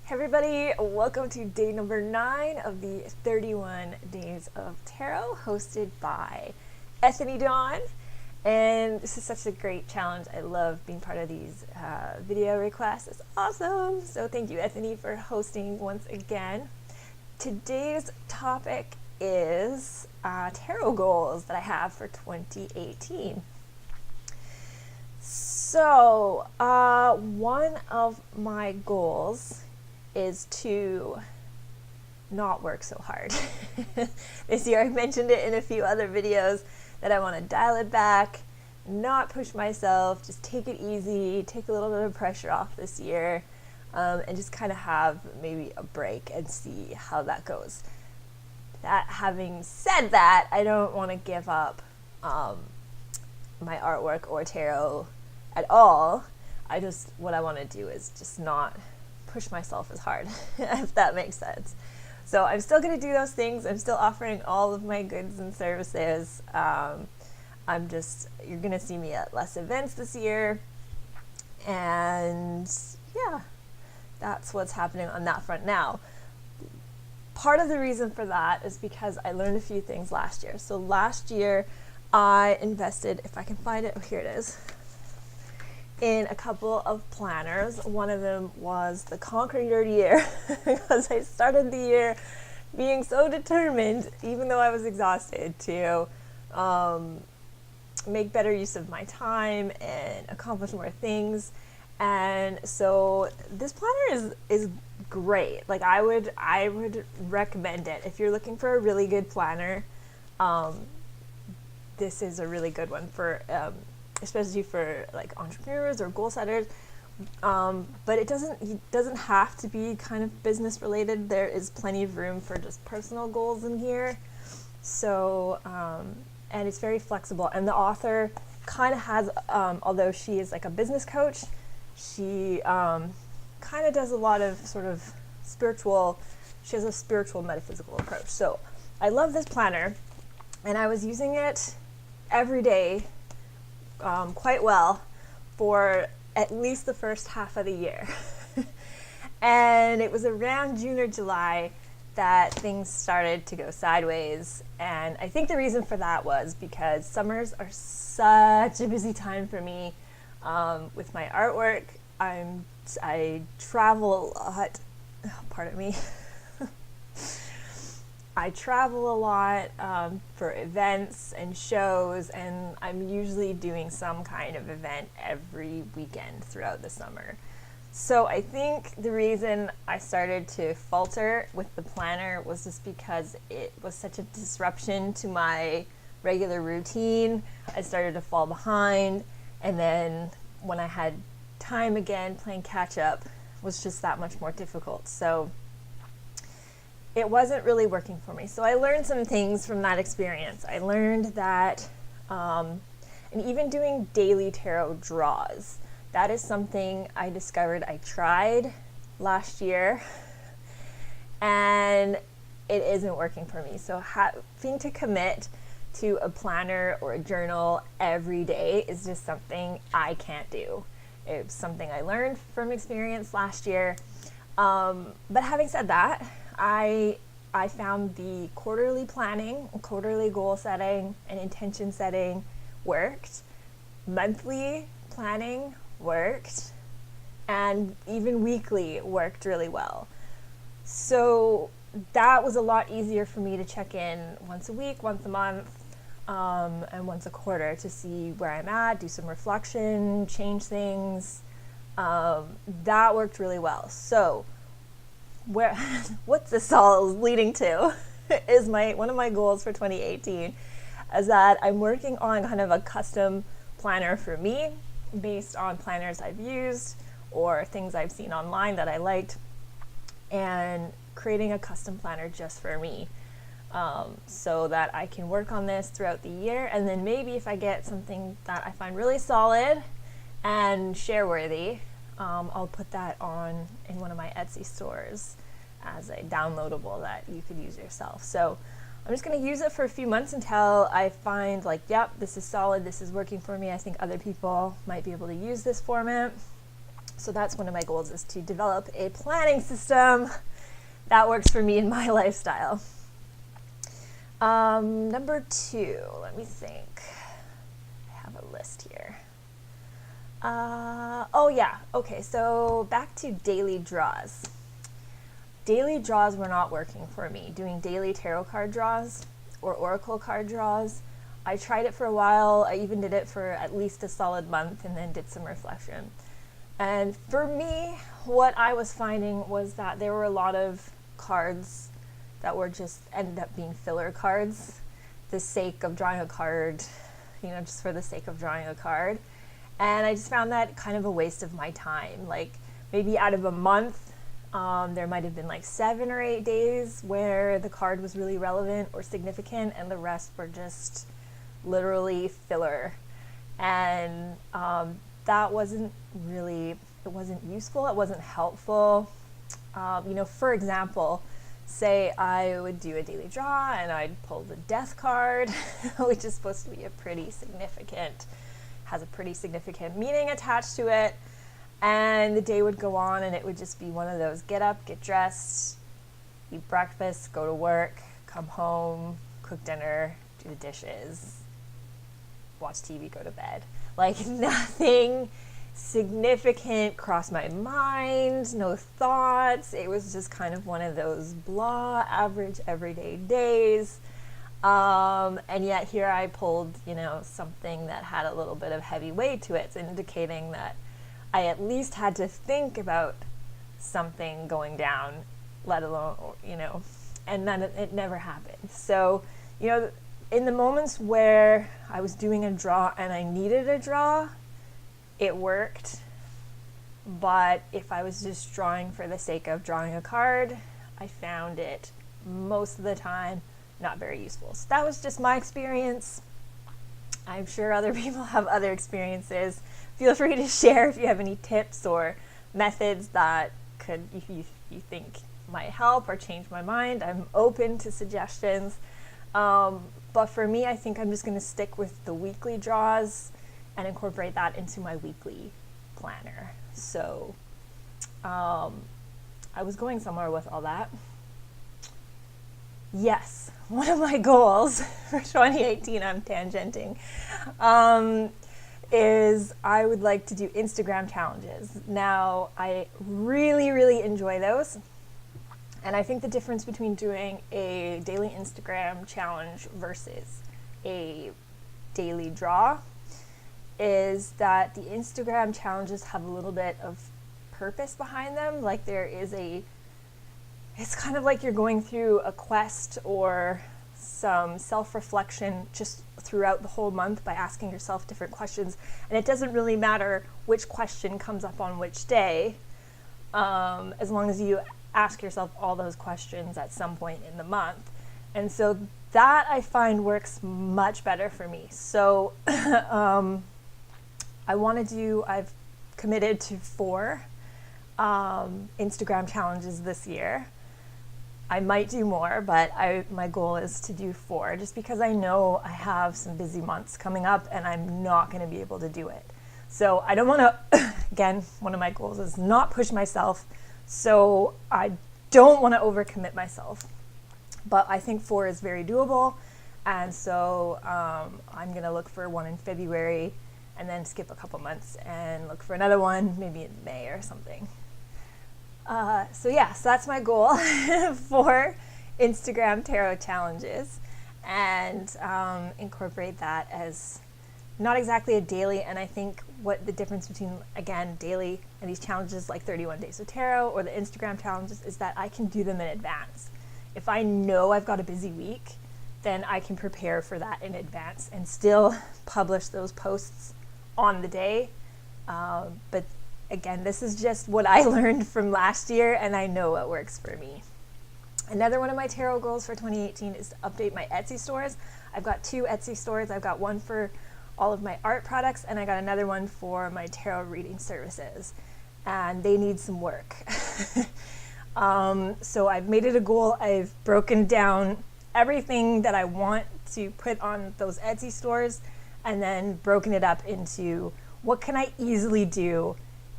Hey everybody, welcome to day number 9 of the 31 Days of Tarot, hosted by Ethany Dawn. And this is such a great challenge. I love being part of these video requests. It's awesome. So thank you, Ethany, for hosting once again. Today's topic is tarot goals that I have for 2018. So one of my goals is to not work so hard. This year I mentioned it in a few other videos that I want to dial it back, not push myself, just take it easy, take a little bit of pressure off this year, and just kind of have maybe a break and see how that goes. That having said that, I don't want to give up my artwork or tarot at all. What I want to do is just not push myself as hard, if that makes sense. So I'm still going to do those things. I'm still offering all of my goods and services. You're going to see me at less events this year. And yeah, that's what's happening on that front now. Part of the reason for that is because I learned a few things last year. So last year I invested, if I can find it, oh, here it is, in a couple of planners. One of them was the Conquer Your Year because I started the year being so determined, even though I was exhausted, to make better use of my time and accomplish more things. And so this planner is great. Like I would recommend it if you're looking for a really good planner. This is a really good one for especially for like entrepreneurs or goal setters, but it doesn't have to be kind of business related. There is plenty of room for just personal goals in here. So and it's very flexible, and the author kind of has, although she is like a business coach, she kind of does a lot of sort of she has a spiritual metaphysical approach. So I love this planner, and I was using it every day quite well for at least the first half of the year. And it was around June or July that things started to go sideways. And I think the reason for that was because summers are such a busy time for me with my artwork. I travel a lot. Oh, pardon me. I travel a lot for events and shows, and I'm usually doing some kind of event every weekend throughout the summer. So I think the reason I started to falter with the planner was just because it was such a disruption to my regular routine. I started to fall behind, and then when I had time again, playing catch up was just that much more difficult. So it wasn't really working for me. So I learned some things from that experience. I learned that, and even doing daily tarot draws, that is something I discovered I tried last year, and it isn't working for me. So having to commit to a planner or a journal every day is just something I can't do. It's something I learned from experience last year. But having said that, I found the quarterly planning, quarterly goal setting, and intention setting worked. Monthly planning worked, and even weekly worked really well. So that was a lot easier for me to check in once a week, once a month, and once a quarter to see where I'm at, do some reflection, change things. That worked really well. So what this all is leading to is one of my goals for 2018 is that I'm working on kind of a custom planner for me based on planners I've used or things I've seen online that I liked, and creating a custom planner just for me, so that I can work on this throughout the year, and then maybe if I get something that I find really solid and share worthy, I'll put that on in one of my Etsy stores as a downloadable that you could use yourself. So I'm just going to use it for a few months until I find like, yep, this is solid, this is working for me. I think other people might be able to use this format. So that's one of my goals, is to develop a planning system that works for me in my lifestyle. Number 2, let me think. I have a list here. Okay, so back to daily draws. Daily draws were not working for me. Doing daily tarot card draws or oracle card draws. I tried it for a while. I even did it for at least a solid month and then did some reflection. And for me, what I was finding was that there were a lot of cards that were just ended up being filler cards, the sake of drawing a card, just for the sake of drawing a card. And I just found that kind of a waste of my time. Like, maybe out of a month, there might have been like 7 or 8 days where the card was really relevant or significant, and the rest were just literally filler. And that wasn't useful, it wasn't helpful. For example, say I would do a daily draw and I'd pull the death card, which is supposed to be has a pretty significant meaning attached to it. And the day would go on and it would just be one of those get up, get dressed, eat breakfast, go to work, come home, cook dinner, do the dishes, watch TV, go to bed. Like, nothing significant crossed my mind, no thoughts. It was just kind of one of those blah, average, everyday days. And yet here I pulled, something that had a little bit of heavy weight to it, indicating that I at least had to think about something going down, let alone, and then it never happened. So, in the moments where I was doing a draw and I needed a draw, it worked. But if I was just drawing for the sake of drawing a card, I found it most of the time not very useful. So that was just my experience. I'm sure other people have other experiences. Feel free to share if you have any tips or methods that could, if you think might help or change my mind. I'm open to suggestions. But for me, I think I'm just going to stick with the weekly draws and incorporate that into my weekly planner. So I was going somewhere with all that. Yes, one of my goals for 2018, I'm tangenting, is I would like to do Instagram challenges. Now, I really, really enjoy those. And I think the difference between doing a daily Instagram challenge versus a daily draw is that the Instagram challenges have a little bit of purpose behind them. Like, it's kind of like you're going through a quest or some self-reflection just throughout the whole month by asking yourself different questions. And it doesn't really matter which question comes up on which day, as long as you ask yourself all those questions at some point in the month. And so that I find works much better for me. So I've committed to 4 Instagram challenges this year. I might do more, but my goal is to do 4, just because I know I have some busy months coming up and I'm not going to be able to do it. So I don't want to, again, one of my goals is not push myself, so I don't want to overcommit myself. But I think 4 is very doable, and so I'm going to look for one in February and then skip a couple months and look for another one maybe in May or something. So that's my goal for Instagram tarot challenges, and incorporate that as not exactly a daily. And I think what the difference between, again, daily and these challenges like 31 Days of Tarot or the Instagram challenges is that I can do them in advance. If I know I've got a busy week, then I can prepare for that in advance and still publish those posts on the day. But again, this is just what I learned from last year, and I know what works for me. Another one of my tarot goals for 2018 is to update my Etsy stores. I've got 2 Etsy stores. I've got one for all of my art products, and I got another one for my tarot reading services, and they need some work. So I've made it a goal. I've broken down everything that I want to put on those Etsy stores, and then broken it up into what can I easily do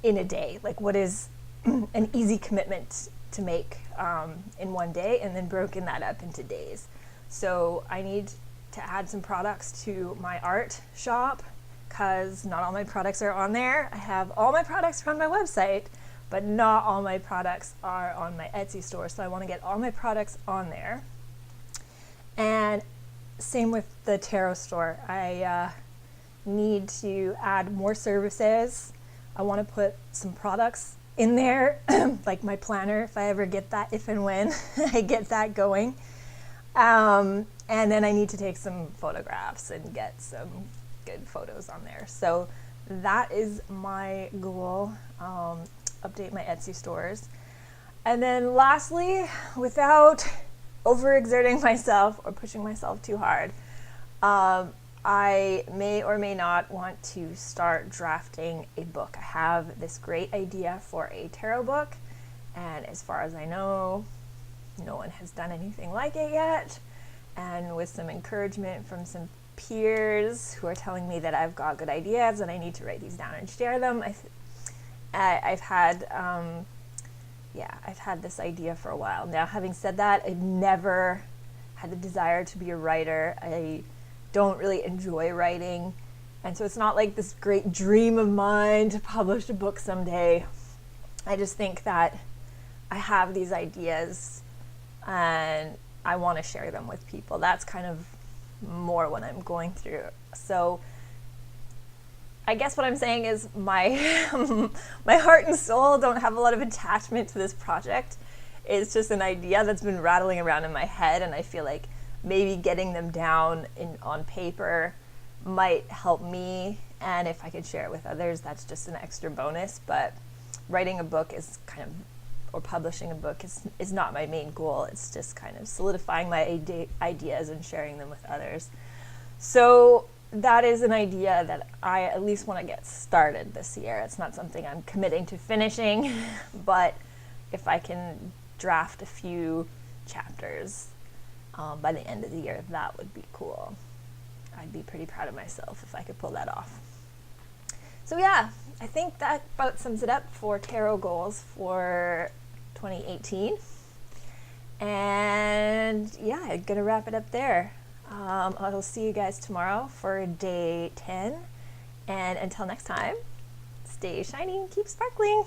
in a day. Like, what is an easy commitment to make in one day, and then broken that up into days. So I need to add some products to my art shop because not all my products are on there. I have all my products on my website, but not all my products are on my Etsy store. So I want to get all my products on there. And same with the tarot store. I need to add more services. I want to put some products in there, like my planner, if I ever get that, if and when I get that going. And then I need to take some photographs and get some good photos on there. So that is my goal. Update my Etsy stores. And then lastly, without overexerting myself or pushing myself too hard, I may or may not want to start drafting a book. I have this great idea for a tarot book, and as far as I know, no one has done anything like it yet. And with some encouragement from some peers who are telling me that I've got good ideas and I need to write these down and share them, I've had this idea for a while. Now, having said that, I've never had the desire to be a writer. I don't really enjoy writing, and so it's not like this great dream of mine to publish a book someday. I just think that I have these ideas and I want to share them with people. That's kind of more what I'm going through. So I guess what I'm saying is my my heart and soul don't have a lot of attachment to this project. It's just an idea that's been rattling around in my head, and I feel like maybe getting them down on paper might help me, and if I could share it with others, that's just an extra bonus. But writing a book is or publishing a book is not my main goal. It's just kind of solidifying my ideas and sharing them with others. So that is an idea that I at least want to get started this year. It's not something I'm committing to finishing, but if I can draft a few chapters by the end of the year, that would be cool. I'd be pretty proud of myself if I could pull that off. So yeah, I think that about sums it up for tarot goals for 2018. And yeah, I'm gonna wrap it up there. I'll see you guys tomorrow for day 10. And until next time, stay shiny and keep sparkling.